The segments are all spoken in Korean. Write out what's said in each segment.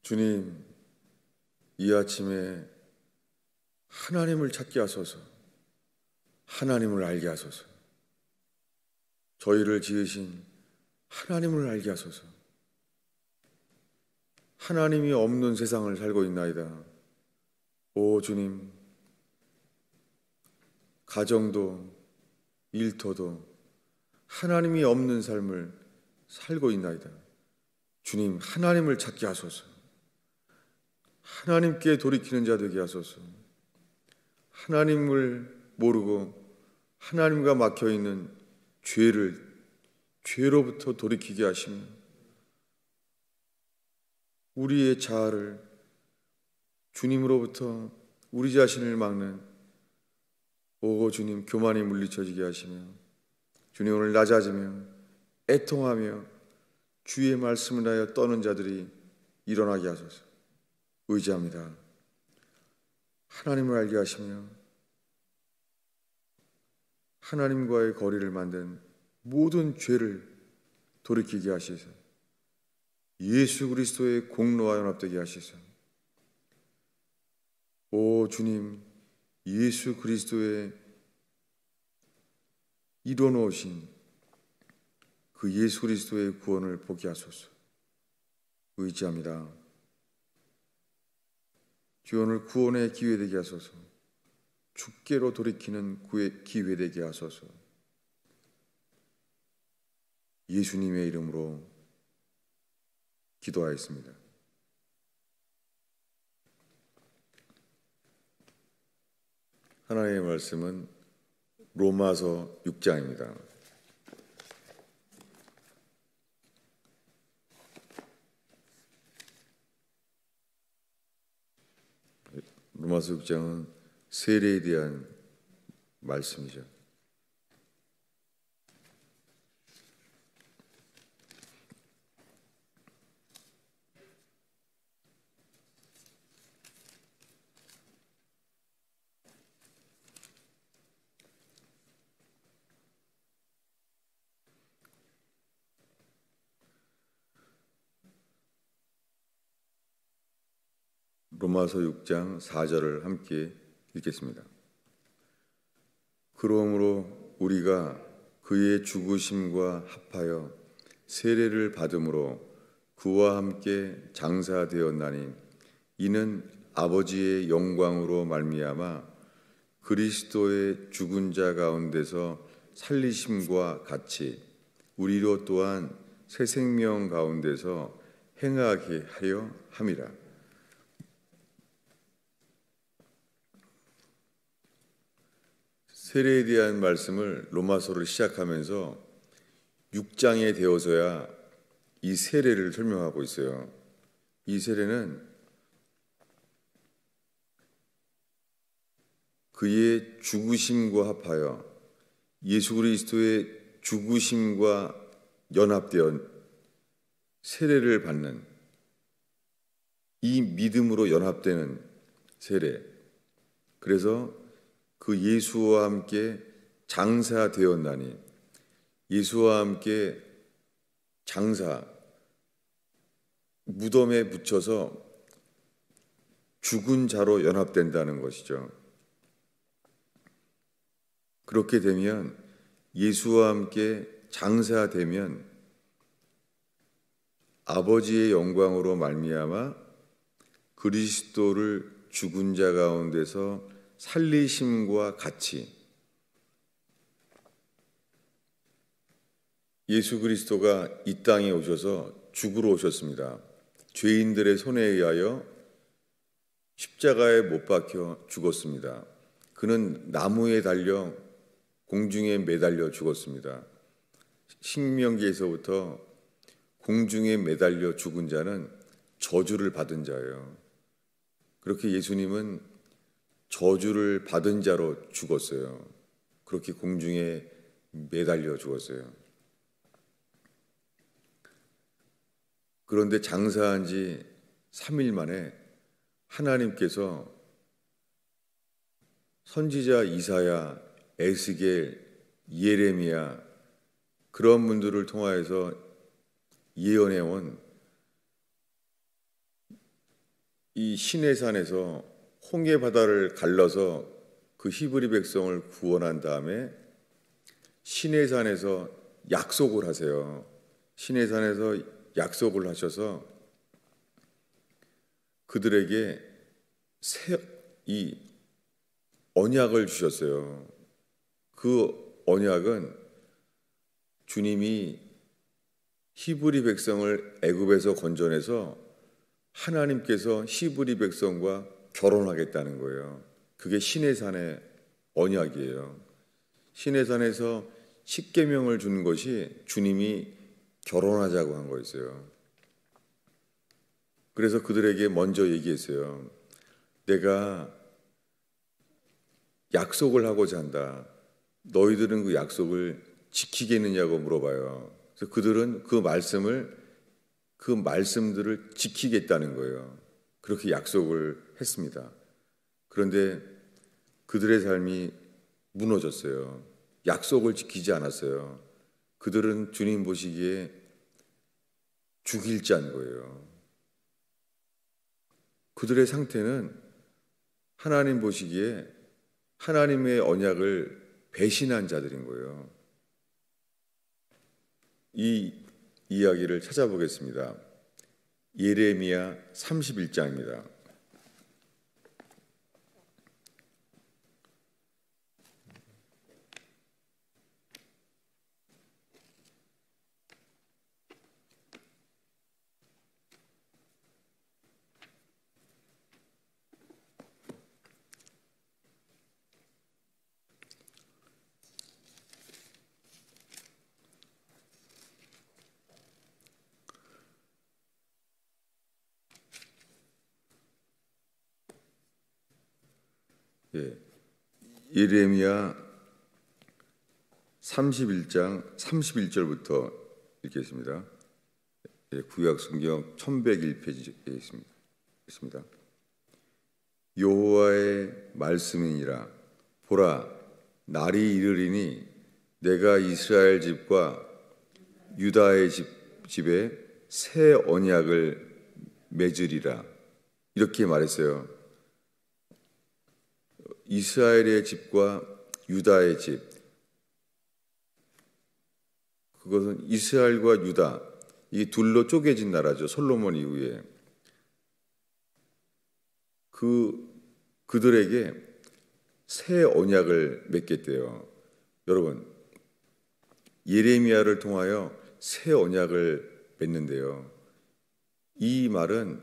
주님, 이 아침에 하나님을 찾게 하소서. 하나님을 알게 하소서. 저희를 지으신 하나님을 알게 하소서. 하나님이 없는 세상을 살고 있나이다. 오 주님, 가정도 일터도 하나님이 없는 삶을 살고 있나이다. 주님, 하나님을 찾게 하소서. 하나님께 돌이키는 자 되게 하소서. 하나님을 모르고 하나님과 막혀있는 죄로부터 돌이키게 하시며 우리의 자아를 주님으로부터 우리 자신을 막는 오 주님, 교만이 물리쳐지게 하시며 주님, 오늘 낮아지며 애통하며 주의 말씀을 하여 떠는 자들이 일어나게 하소서. 의지합니다. 하나님을 알게 하시며 하나님과의 거리를 만든 모든 죄를 돌이키게 하시소. 예수 그리스도의 공로와 연합되게 하시소. 오 주님, 예수 그리스도의 이뤄놓으신 그 예수 그리스도의 구원을 보게 하소서. 의지합니다. 주 오늘 구원의 기회 되게 하소서. 주께로 돌이키는 기회 되게 하소서. 예수님의 이름으로 기도하였습니다. 하나님의 말씀은 로마서 6장입니다. 로마서 6장은 세례에 대한 말씀이죠. 로마서 6장 4절을 함께 읽겠습니다. 그러므로 우리가 그의 죽으심과 합하여 세례를 받음으로 그와 함께 장사되었나니 이는 아버지의 영광으로 말미암아 그리스도의 죽은 자 가운데서 살리심과 같이 우리로 또한 새 생명 가운데서 행하게 하려 함이라. 세례에 대한 말씀을 로마서를 시작하면서 6장에 되어서야 이 세례를 설명하고 있어요. 이 세례는 그의 죽으심과 합하여 예수 그리스도의 죽으심과 연합되어 세례를 받는 이 믿음으로 연합되는 세례. 그래서 그 예수와 함께 장사되었나니 예수와 함께 장사 무덤에 붙여서 죽은 자로 연합된다는 것이죠. 그렇게 되면 예수와 함께 장사되면 아버지의 영광으로 말미암아 그리스도를 죽은 자 가운데서 살리심과 같이 예수 그리스도가 이 땅에 오셔서 죽으러 오셨습니다. 죄인들의 손에 의하여 십자가에 못 박혀 죽었습니다. 그는 나무에 달려 공중에 매달려 죽었습니다. 신명기에서부터 공중에 매달려 죽은 자는 저주를 받은 자예요. 그렇게 예수님은 저주를 받은 자로 죽었어요. 그렇게 공중에 매달려 죽었어요. 그런데 장사한 지 3일 만에 하나님께서 선지자 이사야, 에스겔, 예레미야 그런 분들을 통하여서 예언해온 이 시내산에서 홍해 바다를 갈라서 그 히브리 백성을 구원한 다음에 시내산에서 약속을 하세요. 시내산에서 약속을 하셔서 그들에게 이 언약을 주셨어요. 그 언약은 주님이 히브리 백성을 애굽에서 건져내서 하나님께서 히브리 백성과 결혼하겠다는 거예요. 그게 시내산의 언약이에요. 시내산에서 십계명을 준 것이 주님이 결혼하자고 한 거였어요. 그래서 그들에게 먼저 얘기했어요. 내가 약속을 하고자 한다. 너희들은 그 약속을 지키겠느냐고 물어봐요. 그래서 그들은 그 말씀들을 지키겠다는 거예요. 그렇게 약속을 했습니다. 그런데 그들의 삶이 무너졌어요. 약속을 지키지 않았어요. 그들은 주님 보시기에 죽일 자인 거예요. 그들의 상태는 하나님 보시기에 하나님의 언약을 배신한 자들인 거예요. 이 이야기를 찾아보겠습니다. 예레미야 31장입니다. 예레미야 31장 31절부터 읽겠습니다. 구약 성경 1101페이지에 있습니다. 여호와의 말씀이니라. 보라, 날이 이르리니 내가 이스라엘 집과 유다의 집에 새 언약을 맺으리라. 이렇게 말했어요. 이스라엘의 집과 유다의 집, 그것은 이스라엘과 유다, 이 둘로 쪼개진 나라죠. 솔로몬 이후에. 그들에게 새 언약을 맺겠대요. 여러분, 예레미야를 통하여 새 언약을 맺는데요. 이 말은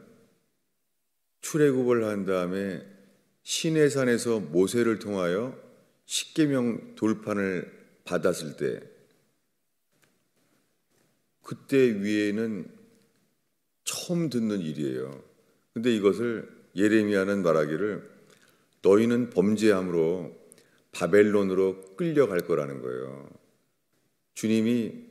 출애굽을 한 다음에 시내산에서 모세를 통하여 십계명 돌판을 받았을 때, 그때 위에는 처음 듣는 일이에요. 근데 이것을 예레미야는 말하기를 너희는 범죄함으로 바벨론으로 끌려갈 거라는 거예요. 주님이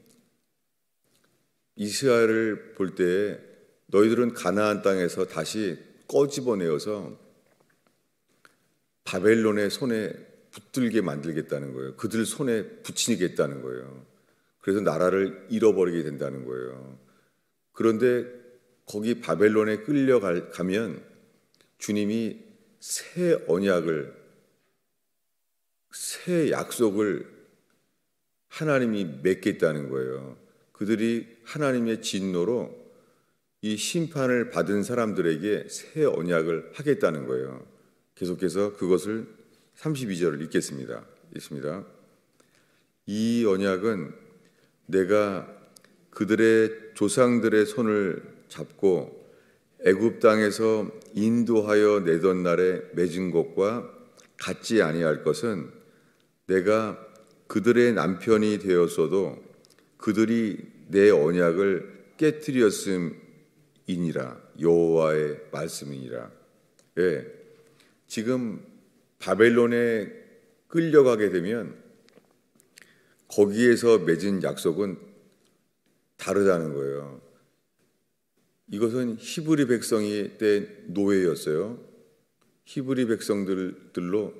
이스라엘을 볼 때에 너희들은 가나안 땅에서 다시 꺼집어내어서 바벨론의 손에 붙들게 만들겠다는 거예요. 그들 손에 붙이겠다는 거예요. 그래서 나라를 잃어버리게 된다는 거예요. 그런데 거기 바벨론에 끌려가면 주님이 새 언약을, 새 약속을 하나님이 맺겠다는 거예요. 그들이 하나님의 진노로 이 심판을 받은 사람들에게 새 언약을 하겠다는 거예요. 계속해서 그것을 32절을 읽겠습니다. 읽습니다. 이 언약은 내가 그들의 조상들의 손을 잡고 애굽 땅에서 인도하여 내던 날에 맺은 것과 같지 아니할 것은 내가 그들의 남편이 되었어도 그들이 내 언약을 깨뜨렸음이니라. 여호와의 말씀이니라. 예. 지금 바벨론에 끌려가게 되면 거기에서 맺은 약속은 다르다는 거예요. 이것은 히브리 백성이 때 노예였어요. 히브리 백성들로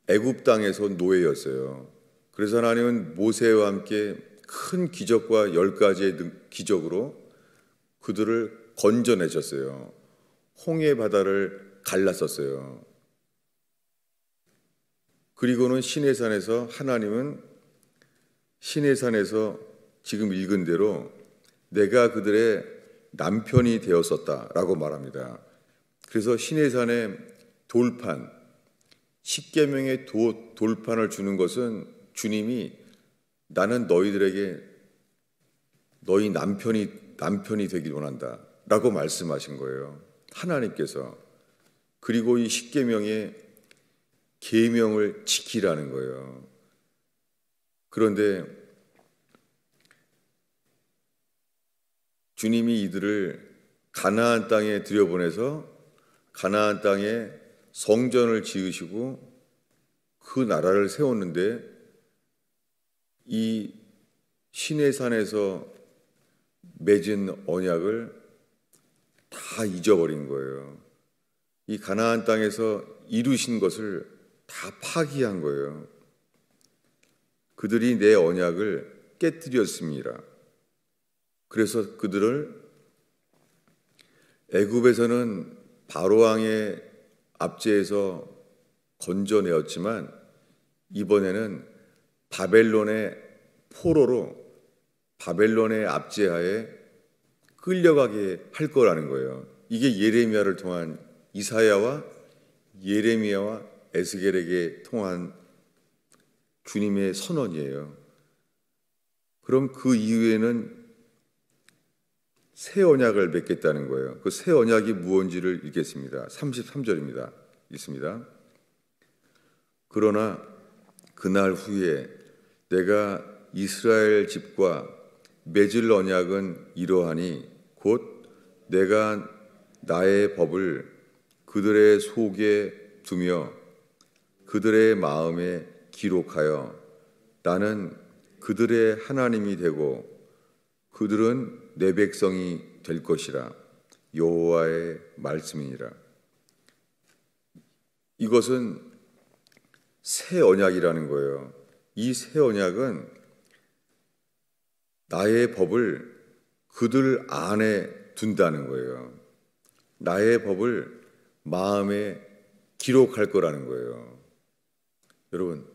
애굽 땅에서 노예였어요. 그래서 하나님은 모세와 함께 큰 기적과 10가지의 기적으로 그들을 건져내셨어요. 홍해 바다를 갈랐었어요. 그리고는 시내산에서 하나님은 시내산에서 지금 읽은 대로 내가 그들의 남편이 되었었다라고 말합니다. 그래서 시내산의 돌판, 십계명의 돌판을 주는 것은 주님이 나는 너희들에게 너희 남편이 되길 원한다 라고 말씀하신 거예요. 하나님께서. 그리고 이 십계명의 계명을 지키라는 거예요. 그런데 주님이 이들을 가나안 땅에 들여보내서 가나안 땅에 성전을 지으시고 그 나라를 세웠는데 이 시내산에서 맺은 언약을 다 잊어버린 거예요. 이 가나안 땅에서 이루신 것을 다 파기한 거예요. 그들이 내 언약을 깨뜨렸습니다. 그래서 그들을 애굽에서는 바로왕의 압제에서 건져내었지만 이번에는 바벨론의 포로로 바벨론의 압제하에 끌려가게 할 거라는 거예요. 이게 예레미야를 통한 이사야와 예레미야와 에스겔에게 통한 주님의 선언이에요. 그럼 그 이후에는 새 언약을 맺겠다는 거예요. 그 새 언약이 무엇인지를 읽겠습니다. 33절입니다. 읽습니다. 그러나 그날 후에 내가 이스라엘 집과 맺을 언약은 이러하니 곧 내가 나의 법을 그들의 속에 두며 그들의 마음에 기록하여 나는 그들의 하나님이 되고 그들은 내 백성이 될 것이라. 여호와의 말씀이니라. 이것은 새 언약이라는 거예요. 이 새 언약은 나의 법을 그들 안에 둔다는 거예요. 나의 법을 마음에 기록할 거라는 거예요. 여러분,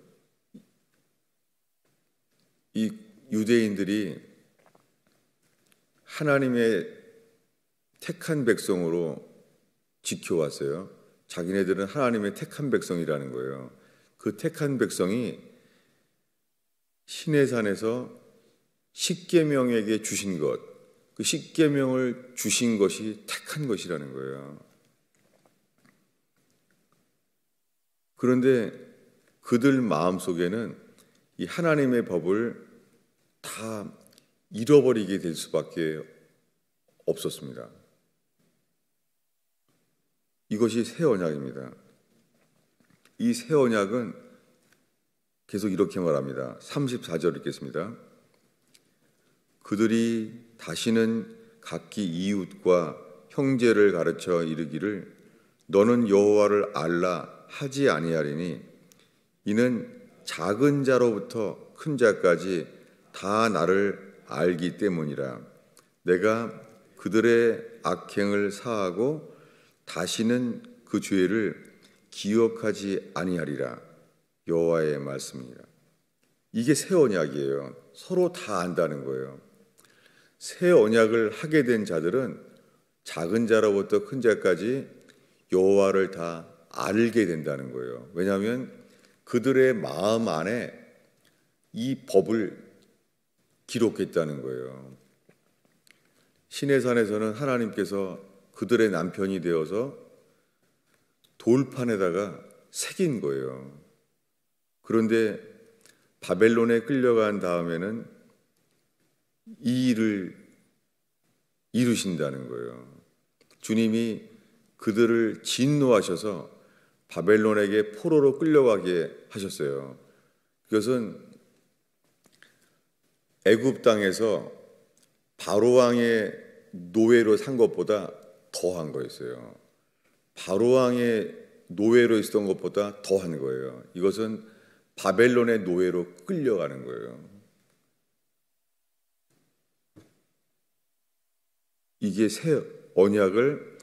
이 유대인들이 하나님의 택한 백성으로 지켜왔어요. 자기네들은 하나님의 택한 백성이라는 거예요. 그 택한 백성이 시내산에서 십계명에게 주신 것, 그 십계명을 주신 것이 택한 것이라는 거예요. 그런데 그들 마음속에는 이 하나님의 법을 다 잃어버리게 될 수밖에 없었습니다. 이것이 새 언약입니다. 이 새 언약은 계속 이렇게 말합니다. 34절 읽겠습니다. 그들이 다시는 각기 이웃과 형제를 가르쳐 이르기를 너는 여호와를 알라 하지 아니하리니 이는 작은 자로부터 큰 자까지 다 나를 알기 때문이라. 내가 그들의 악행을 사하고 다시는 그 죄를 기억하지 아니하리라. 여호와의 말씀이니라. 이게 새 언약이에요. 서로 다 안다는 거예요. 새 언약을 하게 된 자들은 작은 자로부터 큰 자까지 여호와를 다 알게 된다는 거예요. 왜냐하면 그들의 마음 안에 이 법을 기록했다는 거예요. 시내산에서는 하나님께서 그들의 남편이 되어서 돌판에다가 새긴 거예요. 그런데 바벨론에 끌려간 다음에는 이 일을 이루신다는 거예요. 주님이 그들을 진노하셔서 바벨론에게 포로로 끌려가게 하셨어요. 그것은 애굽 땅에서 바로왕의 노예로 산 것보다 더한 거였어요. 바로왕의 노예로 있었던 것보다 더한 거예요. 이것은 바벨론의 노예로 끌려가는 거예요. 이게 새 언약을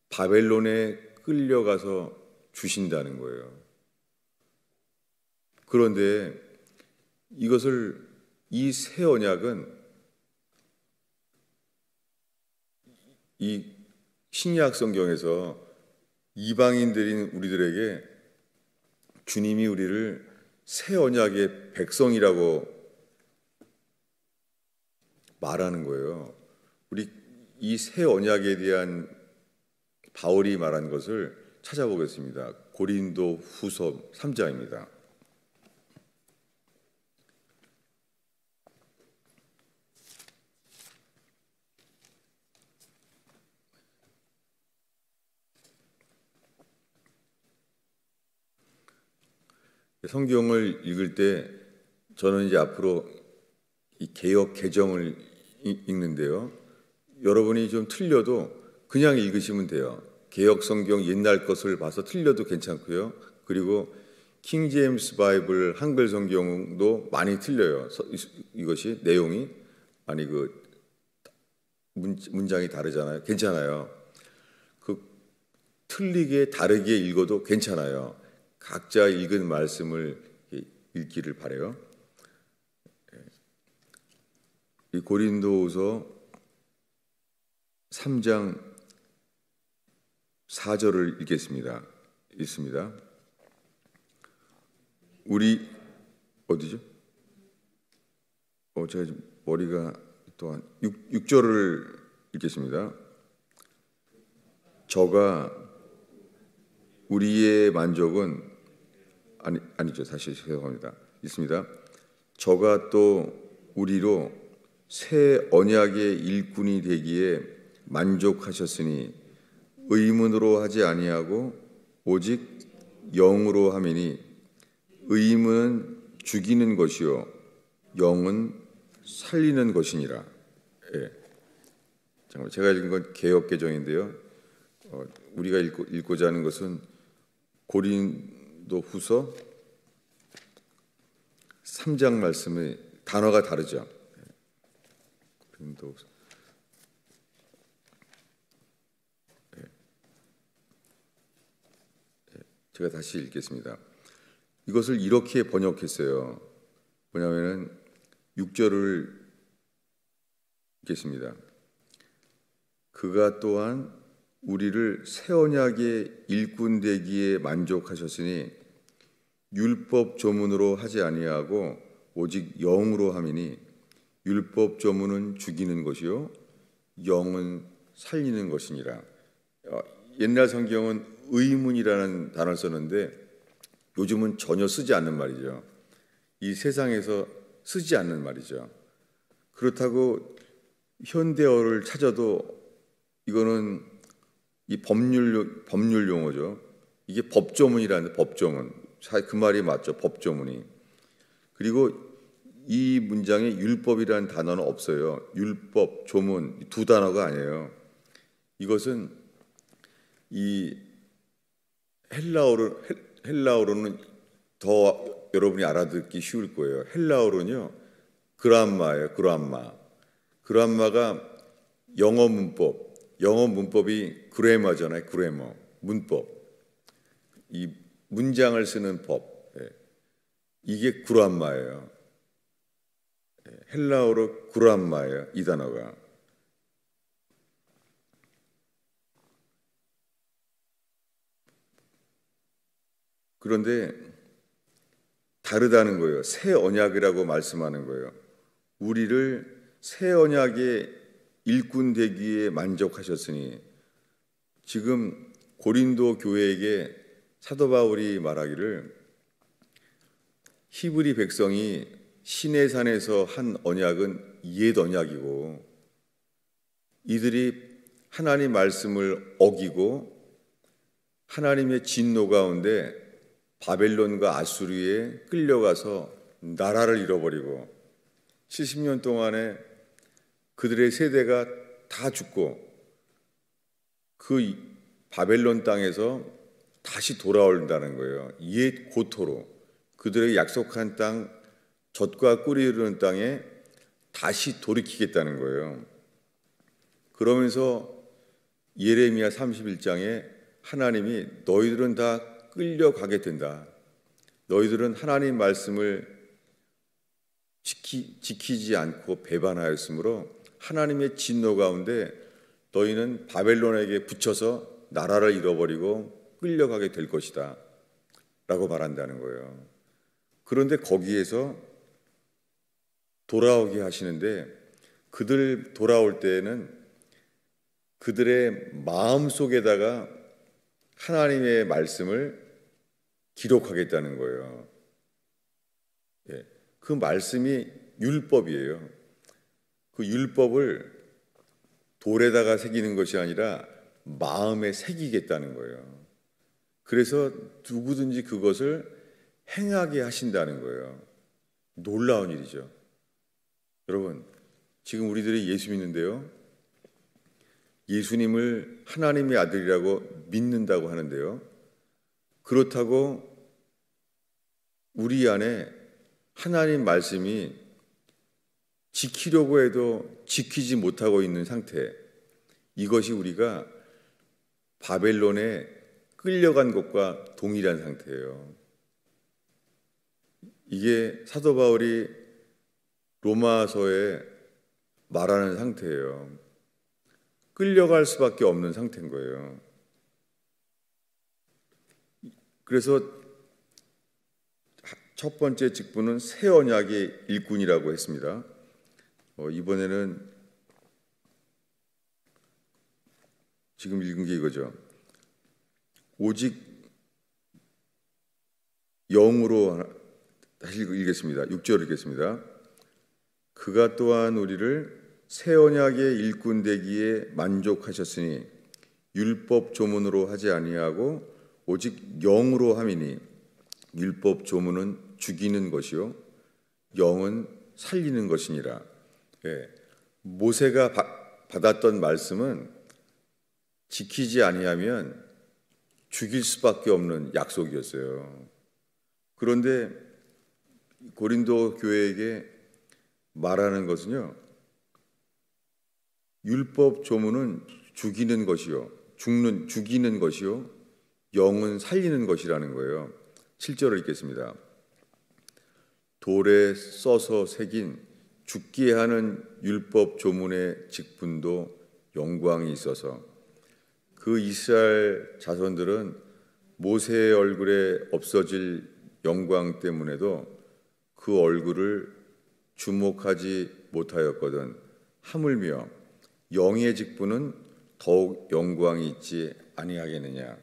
바벨론에 끌려가서 주신다는 거예요. 그런데 이것을 이 새 언약은 이 신약 성경에서 이방인들인 우리들에게 주님이 우리를 새 언약의 백성이라고 말하는 거예요. 우리 이 새 언약에 대한 바울이 말한 것을 찾아보겠습니다. 고린도 후서 3장입니다. 성경을 읽을 때 저는 이제 앞으로 이 개역 개정을 읽는데요. 여러분이 좀 틀려도 그냥 읽으시면 돼요. 개역 성경 옛날 것을 봐서 틀려도 괜찮고요. 그리고 킹 제임스 바이블 한글 성경도 많이 틀려요. 이것이 내용이 아니 그 문장이 다르잖아요. 괜찮아요. 그 틀리게 다르게 읽어도 괜찮아요. 각자 읽은 말씀을 읽기를 바라요. 이 고린도후서 3장 4절을 읽겠습니다. 읽습니다. 우리 어디죠? 제가 지금 머리가 또한 6절을 읽겠습니다. 저가 우리의 만족은 아니죠. 다시 죄송합니다. 있습니다. 저가 또 우리로 새 언약의 일꾼이 되기에 만족하셨으니 의문으로 하지 아니하고 오직 영으로 함이니 의문은 죽이는 것이요 영은 살리는 것이니라. 예. 잠깐만, 제가 읽은 건 개역개정인데요. 우리가 읽고자 하는 것은 고린도 후서 3장 말씀의 단어가 다르죠. 고린도 제가 다시 읽겠습니다. 이것을 이렇게 번역했어요. 뭐냐면은 6절을 읽겠습니다. 그가 또한 우리를 새 언약의 일꾼 되기에 만족하셨으니 율법 조문으로 하지 아니하고 오직 영으로 함이니 율법 조문은 죽이는 것이요 영은 살리는 것이니라. 옛날 성경은 의문이라는 단어를 썼는데 요즘은 전혀 쓰지 않는 말이죠. 이 세상에서 쓰지 않는 말이죠. 그렇다고 현대어를 찾아도 이거는 이 법률 용어죠. 이게 법조문이라는데 법조문. 그 말이 맞죠. 법조문이. 그리고 이 문장에 율법이라는 단어는 없어요. 율법, 조문 두 단어가 아니에요. 이것은 이 헬라어로는 더 여러분이 알아듣기 쉬울 거예요. 헬라어로는요. 그람마예요. 그람마가 영어 문법이 그래머잖아요. 그래머, 문법. 이 문장을 쓰는 법. 이게 그람마예요. 헬라어로 그람마예요. 이 단어가. 그런데 다르다는 거예요. 새 언약이라고 말씀하는 거예요. 우리를 새 언약의 일꾼 되기에 만족하셨으니 지금 고린도 교회에게 사도 바울이 말하기를 히브리 백성이 시내산에서 한 언약은 옛 언약이고 이들이 하나님 말씀을 어기고 하나님의 진노 가운데 바벨론과 아수르에 끌려가서 나라를 잃어버리고 70년 동안에 그들의 세대가 다 죽고 그 바벨론 땅에서 다시 돌아온다는 거예요. 옛 고토로 그들의 약속한 땅 젖과 꿀이 흐르는 땅에 다시 돌이키겠다는 거예요. 그러면서 예레미야 31장에 하나님이 너희들은 다 끌려가게 된다. 너희들은 하나님 말씀을 지키지 않고 배반하였으므로 하나님의 진노 가운데 너희는 바벨론에게 붙여서 나라를 잃어버리고 끌려가게 될 것이다 라고 말한다는 거예요. 그런데 거기에서 돌아오게 하시는데 그들 돌아올 때에는 그들의 마음속에다가 하나님의 말씀을 기록하겠다는 거예요. 그 말씀이 율법이에요. 그 율법을 돌에다가 새기는 것이 아니라 마음에 새기겠다는 거예요. 그래서 누구든지 그것을 행하게 하신다는 거예요. 놀라운 일이죠. 여러분, 지금 우리들이 예수 믿는데요. 예수님을 하나님의 아들이라고 믿는다고 하는데요. 그렇다고 우리 안에 하나님 말씀이 지키려고 해도 지키지 못하고 있는 상태, 이것이 우리가 바벨론에 끌려간 것과 동일한 상태예요. 이게 사도 바울이 로마서에 말하는 상태예요. 끌려갈 수밖에 없는 상태인 거예요. 그래서 첫 번째 직분은 새 언약의 일꾼이라고 했습니다. 이번에는 지금 읽은 게 이거죠. 오직 영으로, 다시 읽겠습니다. 6절 읽겠습니다. 그가 또한 우리를 새 언약의 일꾼 되기에 만족하셨으니 율법 조문으로 하지 아니하고 오직 영으로 함이니 율법 조문은 죽이는 것이요 영은 살리는 것이니라. 모세가 받았던 말씀은 지키지 아니하면 죽일 수밖에 없는 약속이었어요. 그런데 고린도 교회에게 말하는 것은요, 율법 조문은 죽이는 것이요, 죽이는 것이요, 영은 살리는 것이라는 거예요. 7절을 읽겠습니다. 돌에 써서 새긴 죽게 하는 율법 조문의 직분도 영광이 있어서 그 이스라엘 자손들은 모세의 얼굴에 없어질 영광 때문에도 그 얼굴을 주목하지 못하였거든 하물며 영의 직분은 더욱 영광이 있지 아니하겠느냐.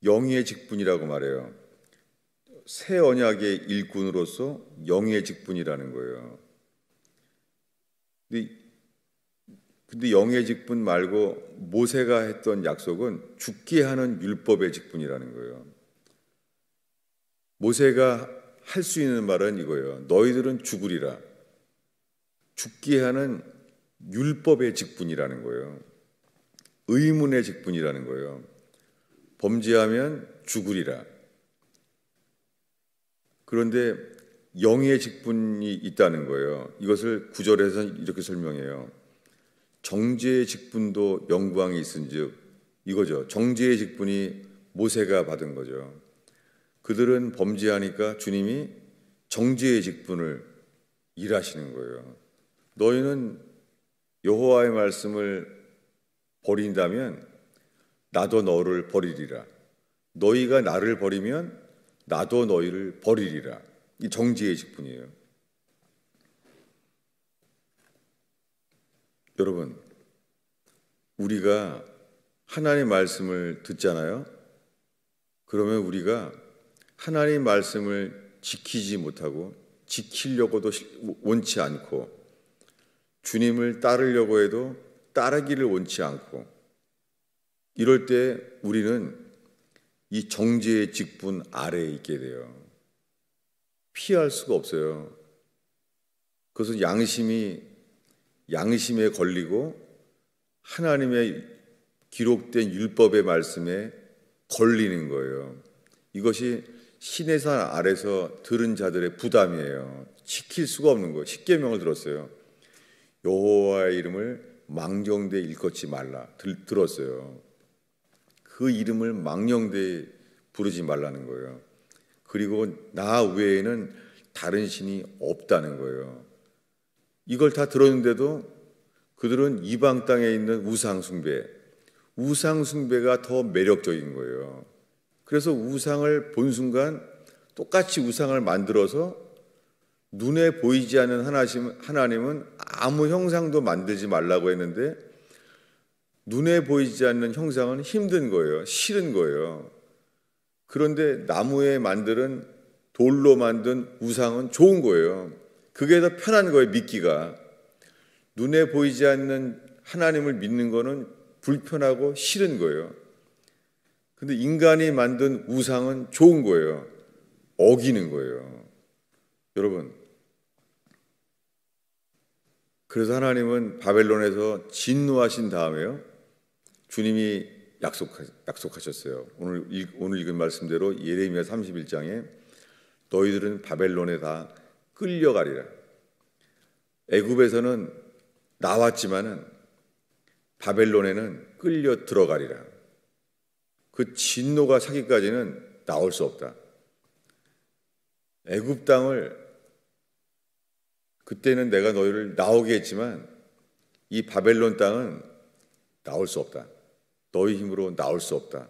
영의 직분이라고 말해요. 새 언약의 일꾼으로서 영의 직분이라는 거예요. 근데 영의 직분 말고 모세가 했던 약속은 죽게 하는 율법의 직분이라는 거예요. 모세가 할 수 있는 말은 이거예요. 너희들은 죽으리라. 죽게 하는 율법의 직분이라는 거예요. 의문의 직분이라는 거예요. 범죄하면 죽으리라. 그런데 영의 직분이 있다는 거예요. 이것을 9절에서 이렇게 설명해요. 정죄의 직분도 영광이 있은즉, 이거죠. 정죄의 직분이 모세가 받은 거죠. 그들은 범죄하니까 주님이 정죄의 직분을 일하시는 거예요. 너희는 여호와의 말씀을 버린다면 나도 너를 버리리라. 너희가 나를 버리면 나도 너희를 버리리라. 이 정죄의 직분이에요. 여러분, 우리가 하나님의 말씀을 듣잖아요. 그러면 우리가 하나님의 말씀을 지키지 못하고 지키려고도 원치 않고 주님을 따르려고 해도 따르기를 원치 않고 이럴 때 우리는 이 정죄의 직분 아래에 있게 돼요. 피할 수가 없어요. 그것은 양심에 걸리고 하나님의 기록된 율법의 말씀에 걸리는 거예요. 이것이 신의 산 아래서 들은 자들의 부담이에요. 지킬 수가 없는 거예요. 십계명을 들었어요. 여호와의 이름을 망령되이 일컫지 말라 들었어요. 그 이름을 망령되이 부르지 말라는 거예요. 그리고 나 외에는 다른 신이 없다는 거예요. 이걸 다 들었는데도 그들은 이방 땅에 있는 우상 숭배가 더 매력적인 거예요. 그래서 우상을 본 순간 똑같이 우상을 만들어서 눈에 보이지 않는 하나님은 아무 형상도 만들지 말라고 했는데 눈에 보이지 않는 형상은 힘든 거예요. 싫은 거예요. 그런데 나무에 만드는 돌로 만든 우상은 좋은 거예요. 그게 더 편한 거예요. 믿기가. 눈에 보이지 않는 하나님을 믿는 거는 불편하고 싫은 거예요. 근데 인간이 만든 우상은 좋은 거예요. 어기는 거예요. 여러분, 그래서 하나님은 바벨론에서 진노하신 다음에요, 주님이 약속하셨어요. 오늘 읽은 말씀대로 예레미야 31장에 너희들은 바벨론에 다 끌려가리라. 애굽에서는 나왔지만은 바벨론에는 끌려 들어가리라. 그 진노가 사기까지는 나올 수 없다. 애굽 땅을 그때는 내가 너희를 나오게 했지만 이 바벨론 땅은 나올 수 없다. 너희 힘으로 나올 수 없다.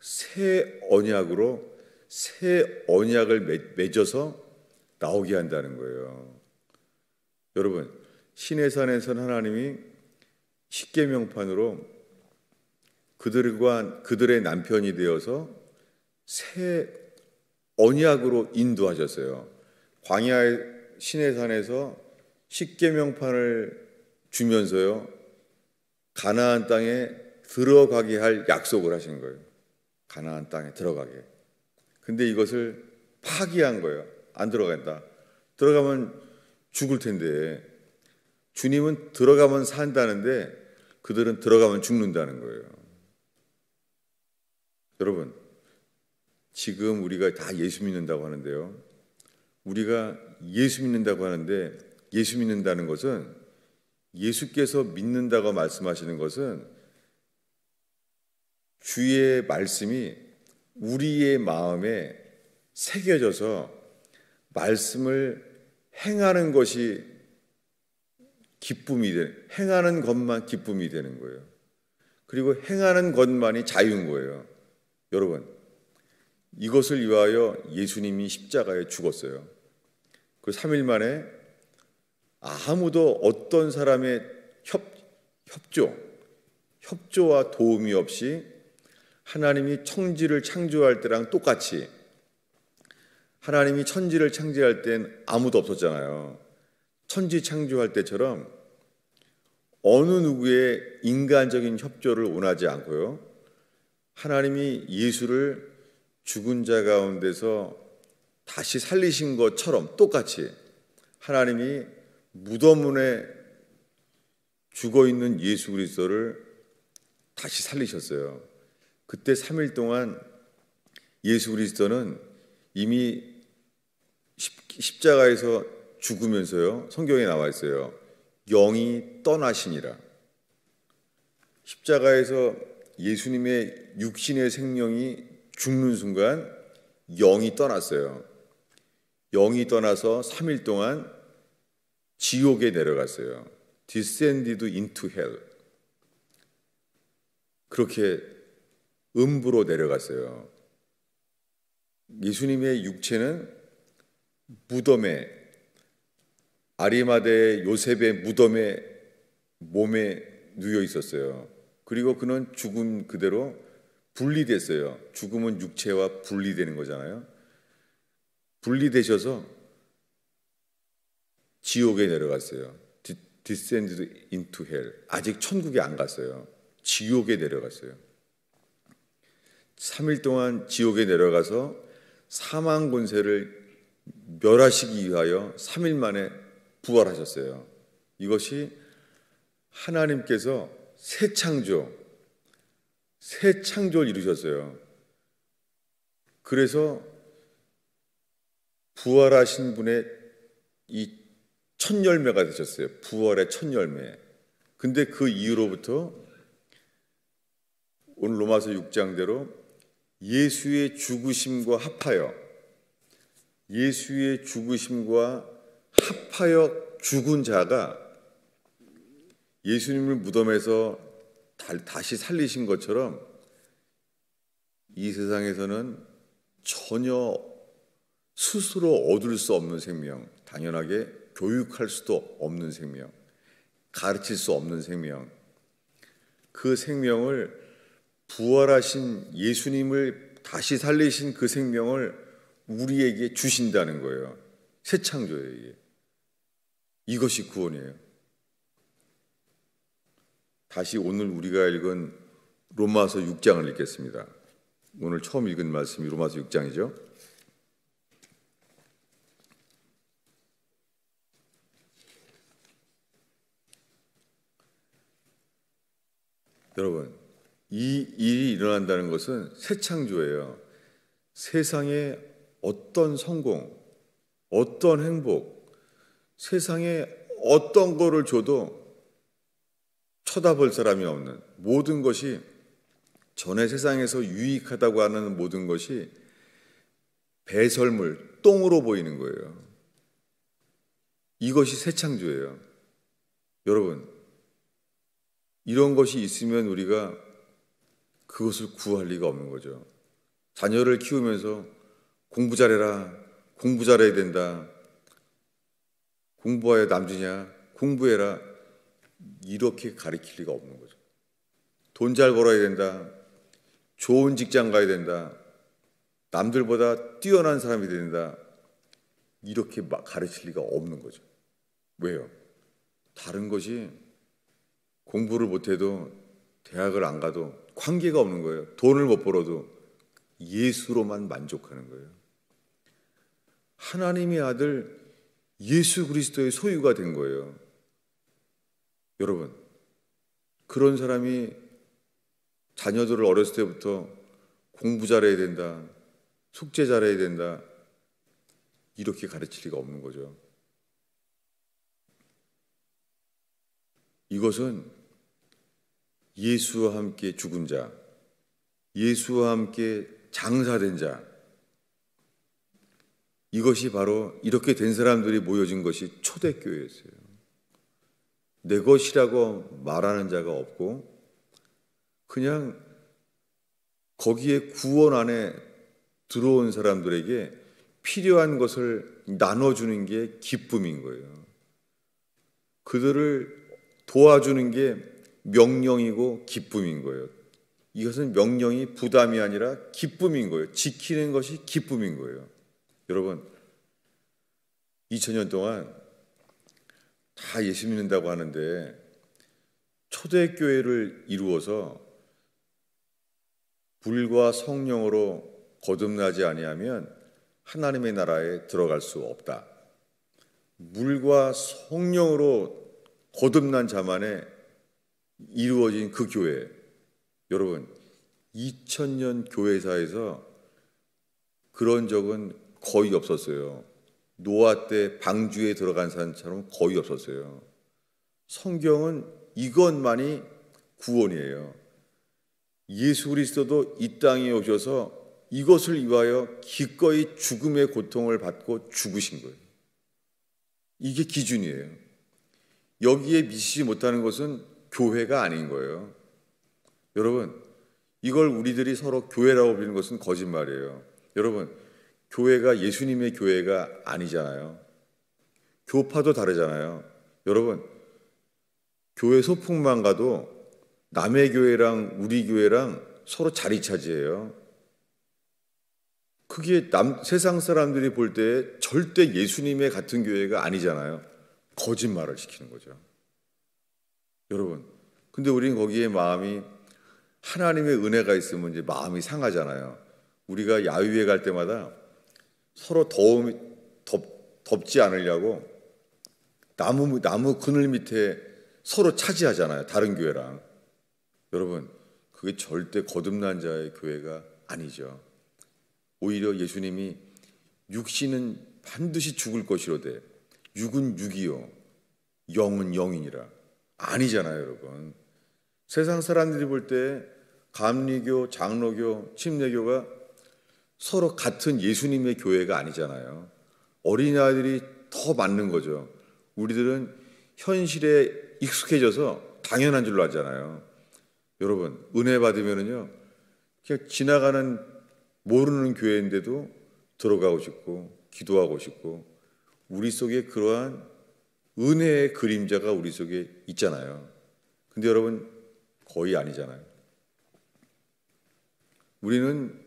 새 언약을 맺어서 나오게 한다는 거예요. 여러분, 시내산에서는 하나님이 십계명판으로 그들의 남편이 되어서 새 언약으로 인도하셨어요. 광야의 시내산에서 십계명판을 주면서요, 가나안 땅에 들어가게 할 약속을 하신 거예요. 가나안 땅에 들어가게. 근데 이것을 파기한 거예요. 안 들어간다. 들어가면 죽을 텐데 주님은 들어가면 산다는데 그들은 들어가면 죽는다는 거예요. 여러분, 지금 우리가 다 예수 믿는다고 하는데요, 우리가 예수 믿는다고 하는데 예수 믿는다는 것은, 예수께서 믿는다고 말씀하시는 것은 주의 말씀이 우리의 마음에 새겨져서 말씀을 행하는 것이 행하는 것만 기쁨이 되는 거예요. 그리고 행하는 것만이 자유인 거예요. 여러분, 이것을 위하여 예수님이 십자가에 죽었어요. 그 3일 만에 아무도 어떤 사람의 협조와 도움이 없이 하나님이 천지를 창조할 때랑 똑같이, 하나님이 천지를 창조할 땐 아무도 없었잖아요. 천지 창조할 때처럼 어느 누구의 인간적인 협조를 원하지 않고요, 하나님이 예수를 죽은 자 가운데서 다시 살리신 것처럼 똑같이 하나님이 무덤문에 죽어있는 예수 그리스도를 다시 살리셨어요. 그때 3일 동안 예수 그리스도는 이미 십자가에서 죽으면서요, 성경에 나와 있어요. 영이 떠나시니라. 십자가에서 예수님의 육신의 생명이 죽는 순간 영이 떠났어요. 영이 떠나서 3일 동안 지옥에 내려갔어요. Descended into hell. 그렇게 음부로 내려갔어요. 예수님의 육체는 무덤에, 아리마대 요셉의 무덤에 몸에 누워 있었어요. 그리고 그는 죽은 그대로 분리됐어요. 죽음은 육체와 분리되는 거잖아요. 분리되셔서 지옥에 내려갔어요. Descended into hell. 아직 천국에 안 갔어요. 지옥에 내려갔어요. 3일 동안 지옥에 내려가서 사망 권세를 멸하시기 위하여 3일 만에 부활하셨어요. 이것이 하나님께서 새 창조를 이루셨어요. 그래서 부활하신 분의 이 첫 열매가 되셨어요. 부활의 첫 열매. 근데 그 이후로부터 오늘 로마서 6장대로 예수의 죽으심과 합하여 죽은 자가 예수님을 무덤에서 다시 살리신 것처럼 이 세상에서는 전혀 스스로 얻을 수 없는 생명, 당연하게 교육할 수도 없는 생명, 가르칠 수 없는 생명, 그 생명을 부활하신 예수님을 다시 살리신 그 생명을 우리에게 주신다는 거예요. 새 창조예요. 이게. 이것이 구원이에요. 다시 오늘 우리가 읽은 로마서 6장을 읽겠습니다. 오늘 처음 읽은 말씀이 로마서 6장이죠. 여러분, 이 일이 일어난다는 것은 새 창조예요. 세상에 어떤 성공, 어떤 행복, 세상에 어떤 거를 줘도 쳐다볼 사람이 없는 모든 것이, 전에 세상에서 유익하다고 하는 모든 것이 배설물, 똥으로 보이는 거예요. 이것이 새 창조예요. 여러분, 이런 것이 있으면 우리가 그것을 구할 리가 없는 거죠. 자녀를 키우면서 공부 잘해라, 공부 잘해야 된다, 공부해야 남주냐, 공부해라, 이렇게 가르칠 리가 없는 거죠. 돈 잘 벌어야 된다, 좋은 직장 가야 된다, 남들보다 뛰어난 사람이 된다, 이렇게 가르칠 리가 없는 거죠. 왜요? 다른 것이 공부를 못해도 대학을 안 가도 관계가 없는 거예요. 돈을 못 벌어도 예수로만 만족하는 거예요. 하나님의 아들 예수 그리스도의 소유가 된 거예요. 여러분, 그런 사람이 자녀들을 어렸을 때부터 공부 잘해야 된다, 숙제 잘해야 된다, 이렇게 가르칠 리가 없는 거죠. 이것은 예수와 함께 죽은 자, 예수와 함께 장사된 자, 이것이 바로 이렇게 된 사람들이 모여진 것이 초대교회였어요. 내 것이라고 말하는 자가 없고 그냥 거기에 구원 안에 들어온 사람들에게 필요한 것을 나눠주는 게 기쁨인 거예요. 그들을 도와주는 게 명령이고 기쁨인 거예요. 이것은 명령이 부담이 아니라 기쁨인 거예요. 지키는 것이 기쁨인 거예요. 여러분, 2000년 동안 다 예수 믿는다고 하는데 초대교회를 이루어서 불과 성령으로 거듭나지 아니하면 하나님의 나라에 들어갈 수 없다. 물과 성령으로 거듭난 자만에 이루어진 그 교회, 여러분 2000년 교회사에서 그런 적은 거의 없었어요. 노아 때 방주에 들어간 사람처럼 거의 없었어요. 성경은 이것만이 구원이에요. 예수 그리스도도 이 땅에 오셔서 이것을 위하여 기꺼이 죽음의 고통을 받고 죽으신 거예요. 이게 기준이에요. 여기에 미치지 못하는 것은 교회가 아닌 거예요. 여러분, 이걸 우리들이 서로 교회라고 부르는 것은 거짓말이에요. 여러분, 교회가 예수님의 교회가 아니잖아요. 교파도 다르잖아요. 여러분, 교회 소풍만 가도 남의 교회랑 우리 교회랑 서로 자리 차지해요. 그게 세상 사람들이 볼 때 절대 예수님의 같은 교회가 아니잖아요. 거짓말을 시키는 거죠. 여러분, 근데 우리는 거기에 마음이, 하나님의 은혜가 있으면 이제 마음이 상하잖아요. 우리가 야유회 갈 때마다 서로 덥지 않으려고 나무 그늘 밑에 서로 차지하잖아요. 다른 교회랑. 여러분, 그게 절대 거듭난 자의 교회가 아니죠. 오히려 예수님이 육신은 반드시 죽을 것이로되 육은 육이요 영은 영이니라. 아니잖아요, 여러분. 세상 사람들이 볼 때 감리교, 장로교, 침례교가 서로 같은 예수님의 교회가 아니잖아요. 어린아이들이 더 맞는 거죠. 우리들은 현실에 익숙해져서 당연한 줄로 하잖아요. 여러분, 은혜 받으면은요, 그냥 지나가는 모르는 교회인데도 들어가고 싶고 기도하고 싶고, 우리 속에 그러한 은혜의 그림자가 우리 속에 있잖아요. 근데 여러분, 거의 아니잖아요. 우리는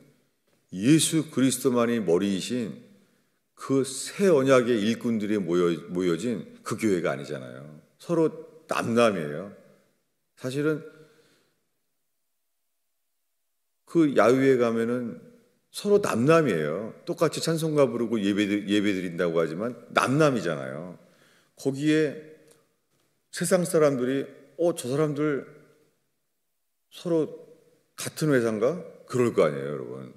예수 그리스도만이 머리이신 그 새 언약의 일꾼들이 모여진 그 교회가 아니잖아요. 서로 남남이에요. 사실은 그 야유회 가면은 서로 남남이에요. 똑같이 찬송가 부르고 예배 드린다고 하지만 남남이잖아요. 거기에 세상 사람들이 저 사람들 서로 같은 회사인가? 그럴 거 아니에요, 여러분.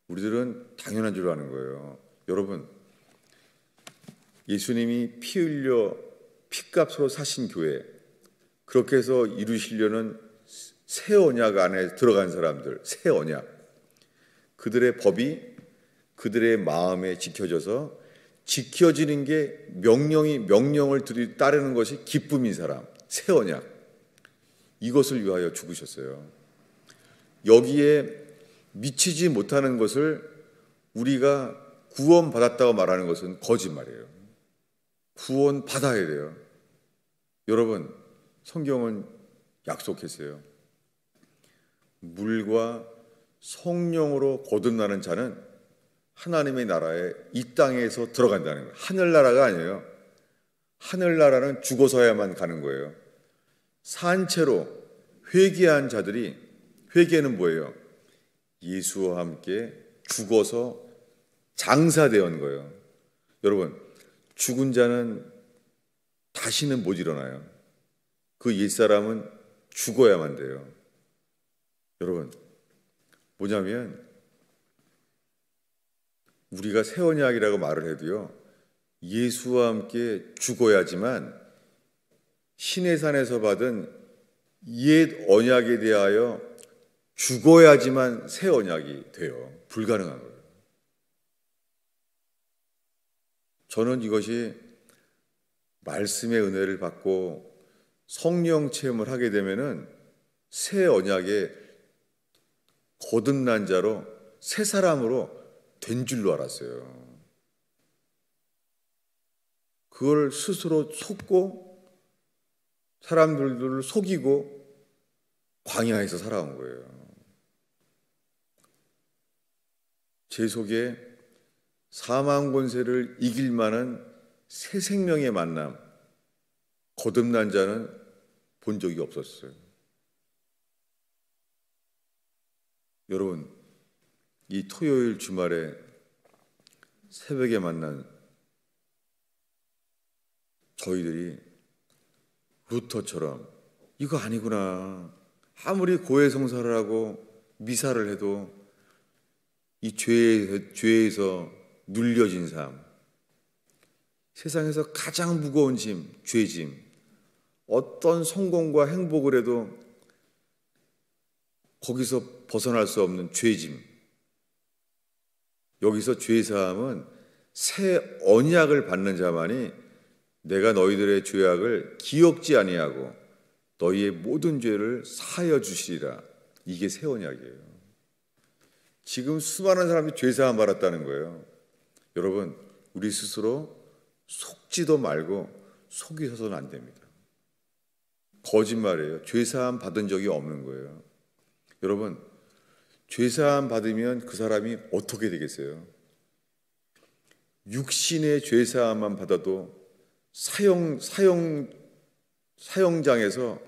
우리들은 당연한 줄 아는 거예요. 여러분, 예수님이 피 흘려 피값으로 사신 교회, 그렇게 해서 이루시려는 새 언약 안에 들어간 사람들, 새 언약, 그들의 법이 그들의 마음에 지켜져서 지켜지는 게 명령을 따르는 것이 기쁨인 사람, 새 언약, 이것을 위하여 죽으셨어요. 여기에 미치지 못하는 것을 우리가 구원받았다고 말하는 것은 거짓말이에요. 구원 받아야 돼요. 여러분, 성경은 약속했어요. 물과 성령으로 거듭나는 자는 하나님의 나라에 이 땅에서 들어간다는 거예요. 하늘나라가 아니에요. 하늘나라는 죽어서야만 가는 거예요. 산채로 회개한 자들이, 회개는 뭐예요? 예수와 함께 죽어서 장사되었는 거예요. 여러분, 죽은 자는 다시는 못 일어나요. 그 옛사람은 죽어야만 돼요. 여러분, 뭐냐면 우리가 새 언약이라고 말을 해도요, 예수와 함께 죽어야지만 신의 산에서 받은 옛 언약에 대하여 죽어야지만 새 언약이 돼요. 불가능한 거예요. 저는 이것이 말씀의 은혜를 받고 성령 체험을 하게 되면은 새 언약의 거듭난 자로, 새 사람으로 된 줄로 알았어요. 그걸 스스로 속고 사람들을 속이고 광야에서 살아온 거예요. 제 속에 사망 권세를 이길 만한 새 생명의 만남, 거듭난 자는 본 적이 없었어요. 여러분, 이 토요일 주말에 새벽에 만난 저희들이 루터처럼 이거 아니구나, 아무리 고해성사를 하고 미사를 해도 이 죄에서 눌려진 삶, 세상에서 가장 무거운 짐, 죄짐, 어떤 성공과 행복을 해도 거기서 벗어날 수 없는 죄짐, 여기서 죄사함은 새 언약을 받는 자만이 내가 너희들의 죄악을 기억지 아니하고 너희의 모든 죄를 사하여 주시리라. 이게 새 언약이에요. 지금 수많은 사람이 죄사함 받았다는 거예요. 여러분, 우리 스스로 속지도 말고 속이서는 안 됩니다. 거짓말이에요. 죄사함 받은 적이 없는 거예요. 여러분, 죄사함 받으면 그 사람이 어떻게 되겠어요? 육신의 죄사함만 받아도 사형장에서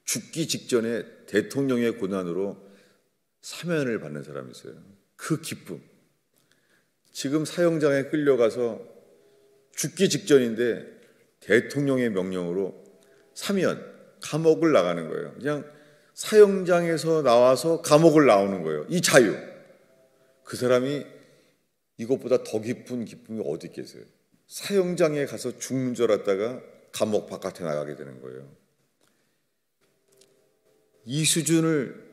죽기 직전에 대통령의 고난으로 사면을 받는 사람이 있어요. 그 기쁨. 지금 사형장에 끌려가서 죽기 직전인데 대통령의 명령으로 사면, 감옥을 나가는 거예요. 그냥 사형장에서 나와서 감옥을 나오는 거예요. 이 자유. 그 사람이 이것보다 더 깊은 기쁨이 어디 있겠어요? 사형장에 가서 죽는 줄 알았다가 감옥 바깥에 나가게 되는 거예요. 이 수준을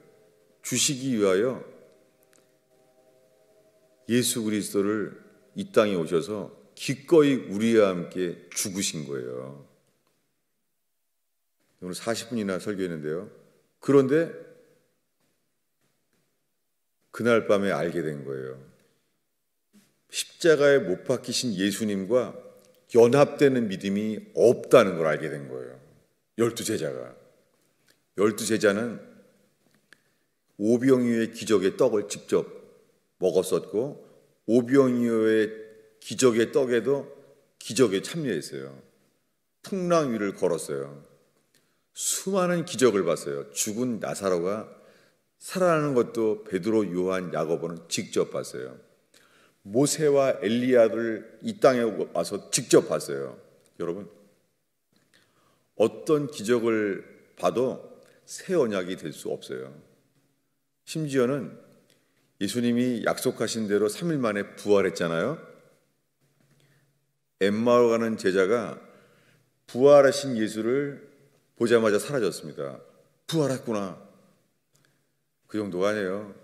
주시기 위하여 예수 그리스도를 이 땅에 오셔서 기꺼이 우리와 함께 죽으신 거예요. 오늘 40분이나 설교했는데요. 그런데 그날 밤에 알게 된 거예요. 십자가에 못 박히신 예수님과 연합되는 믿음이 없다는 걸 알게 된 거예요. 12제자가. 12제자는 오병이어의 기적의 떡을 직접 먹었었고 오병이어의 기적의 떡에도 기적에 참여했어요. 풍랑 위를 걸었어요. 수많은 기적을 봤어요. 죽은 나사로가 살아나는 것도 베드로, 요한, 야고보는 직접 봤어요. 모세와 엘리야를 이 땅에 와서 직접 봤어요. 여러분, 어떤 기적을 봐도 새 언약이 될 수 없어요. 심지어는 예수님이 약속하신 대로 3일 만에 부활했잖아요. 엠마오 가는 제자가 부활하신 예수를 보자마자 사라졌습니다. 부활했구나. 그 정도가 아니에요.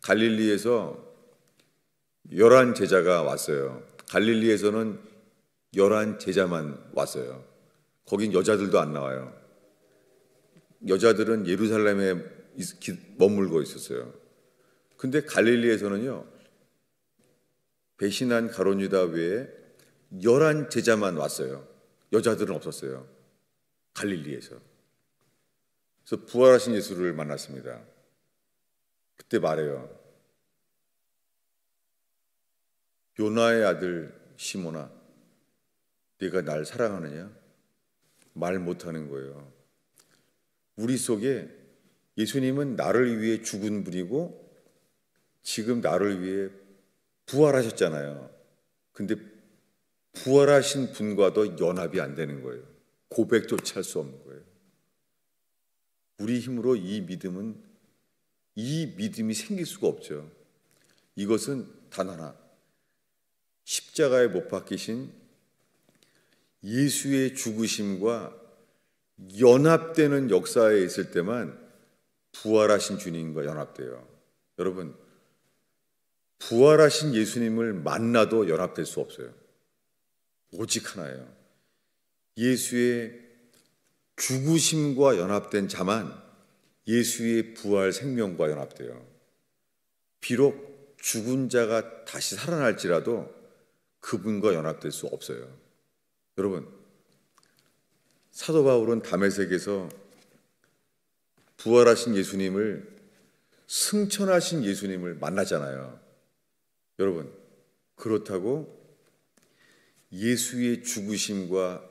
갈릴리에서 11제자가 왔어요. 갈릴리에서는 11제자만 왔어요. 거긴 여자들도 안 나와요. 여자들은 예루살렘에 머물고 있었어요. 근데 갈릴리에서는요, 배신한 가룟 유다 외에 11제자만 왔어요. 여자들은 없었어요. 갈릴리에서. 그래서 부활하신 예수를 만났습니다. 그때 말해요. 요나의 아들 시몬아, 네가 날 사랑하느냐? 말 못하는 거예요. 우리 속에 예수님은 나를 위해 죽은 분이고 지금 나를 위해 부활하셨잖아요. 근데 부활하신 분과도 연합이 안 되는 거예요. 고백조차 할 수 없는 거예요. 우리 힘으로 이 믿음이 생길 수가 없죠. 이것은 단 하나, 십자가에 못 박히신 예수의 죽으심과 연합되는 역사에 있을 때만 부활하신 주님과 연합돼요. 여러분, 부활하신 예수님을 만나도 연합될 수 없어요. 오직 하나예요. 예수의 죽으심과 연합된 자만 예수의 부활 생명과 연합돼요. 비록 죽은 자가 다시 살아날지라도 그분과 연합될 수 없어요. 여러분, 사도 바울은 다메섹에서 부활하신 예수님을, 승천하신 예수님을 만나잖아요. 여러분, 그렇다고 예수의 죽으심과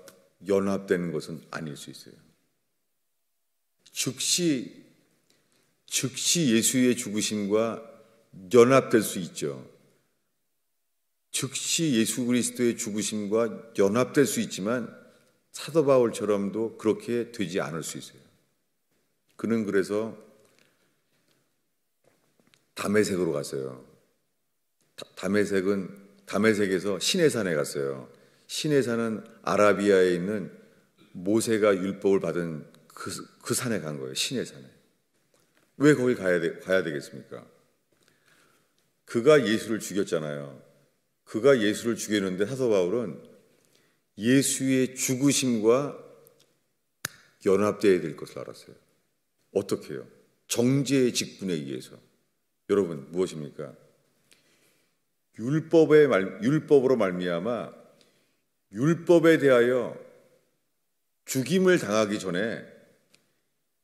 연합되는 것은 아닐 수 있어요. 즉시 예수의 죽으심과 연합될 수 있죠. 즉시 예수 그리스도의 죽으심과 연합될 수 있지만 사도 바울처럼도 그렇게 되지 않을 수 있어요. 그는 그래서 다메섹으로 갔어요. 다메섹에서 시내산에 갔어요. 시내산은 아라비아에 있는 모세가 율법을 받은 그 산에 간 거예요. 시내산에. 왜 거기 가야 되겠습니까? 그가 예수를 죽였잖아요. 그가 예수를 죽였는데 사도 바울은 예수의 죽으심과 연합되어야 될 것을 알았어요. 어떻게 해요? 정죄의 직분에 의해서. 여러분, 무엇입니까? 율법으로 말미암아 율법에 대하여 죽임을 당하기 전에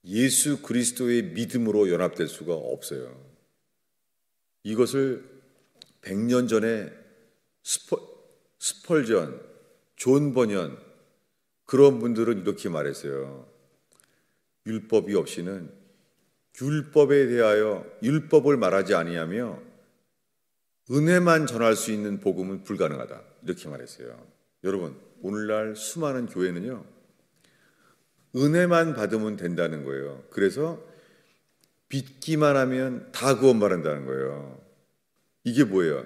예수 그리스도의 믿음으로 연합될 수가 없어요. 이것을 100년 전에 스펄전, 존 버년 그런 분들은 이렇게 말했어요. 율법이 없이는 율법에 대하여 율법을 말하지 아니하며 은혜만 전할 수 있는 복음은 불가능하다. 이렇게 말했어요. 여러분, 오늘날 수많은 교회는요, 은혜만 받으면 된다는 거예요. 그래서 믿기만 하면 다 구원받는다는 거예요. 이게 뭐예요?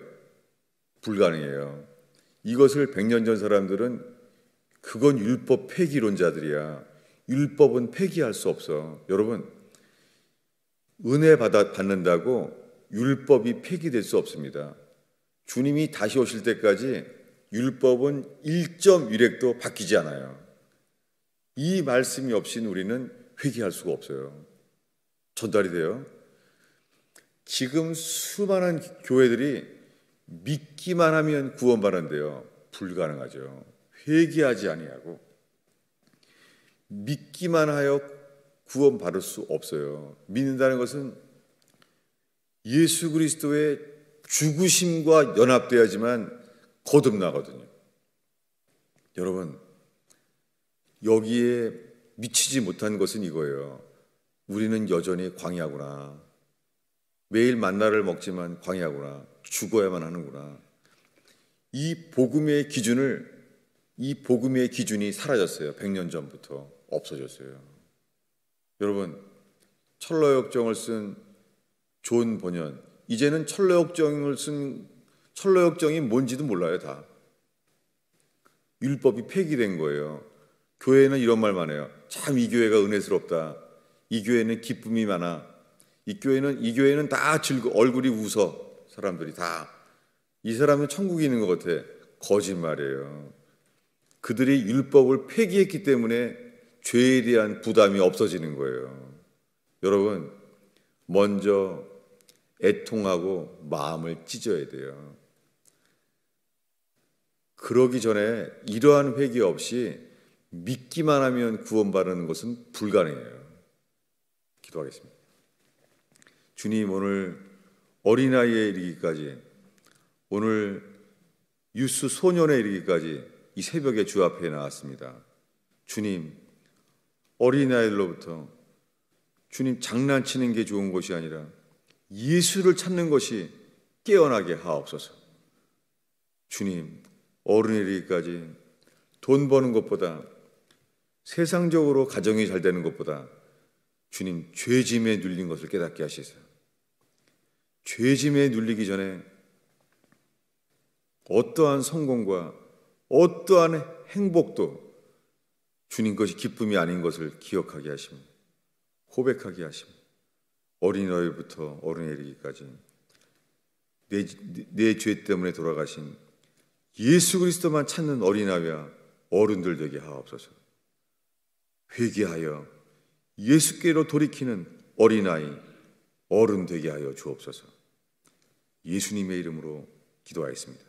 불가능해요. 이것을 100년 전 사람들은 그건 율법 폐기론자들이야. 율법은 폐기할 수 없어. 여러분, 은혜 받는다고 율법이 폐기될 수 없습니다. 주님이 다시 오실 때까지 율법은 1.1획도 바뀌지 않아요. 이 말씀이 없이는 우리는 회개할 수가 없어요. 전달이 돼요. 지금 수많은 교회들이 믿기만 하면 구원받는데요. 불가능하죠. 회개하지 아니하고 믿기만 하여 구원받을 수 없어요. 믿는다는 것은 예수 그리스도의 죽으심과 연합돼야지만 거듭나거든요. 여러분, 여기에 미치지 못한 것은 이거예요. 우리는 여전히 광야구나. 매일 만나를 먹지만 광야구나. 죽어야만 하는구나. 이 복음의 기준이 사라졌어요. 100년 전부터 없어졌어요. 여러분, 철로역정을 쓴 존 번연, 이제는 철로역정이 뭔지도 몰라요. 다 율법이 폐기된 거예요. 교회는 이런 말만 해요. 참 이 교회가 은혜스럽다. 이 교회는 기쁨이 많아. 이 교회는 다 얼굴이 웃어. 사람들이 다. 이 사람은 천국에 있는 것 같아. 거짓말이에요. 그들이 율법을 폐기했기 때문에 죄에 대한 부담이 없어지는 거예요. 여러분, 먼저 애통하고 마음을 찢어야 돼요. 그러기 전에 이러한 회개 없이 믿기만 하면 구원받는 것은 불가능해요. 기도하겠습니다. 주님, 오늘 어린아이에 이르기까지, 오늘 유스 소년에 이르기까지 이 새벽에 주 앞에 나왔습니다. 주님, 어린아이들로부터 주님 장난치는 게 좋은 것이 아니라 예수를 찾는 것이 깨어나게 하옵소서. 주님, 어른에 이르기까지 돈 버는 것보다, 세상적으로 가정이 잘 되는 것보다 주님 죄짐에 눌린 것을 깨닫게 하시소. 죄짐에 눌리기 전에 어떠한 성공과 어떠한 행복도 주님 것이 기쁨이 아닌 것을 기억하게 하시며 고백하게 하시며 어린아이부터 어른에 이르기까지 내 죄 때문에 돌아가신 예수 그리스도만 찾는 어린아이와 어른들 되게 하옵소서. 회개하여 예수께로 돌이키는 어린아이, 어른 되게 하여 주옵소서. 예수님의 이름으로 기도하였습니다.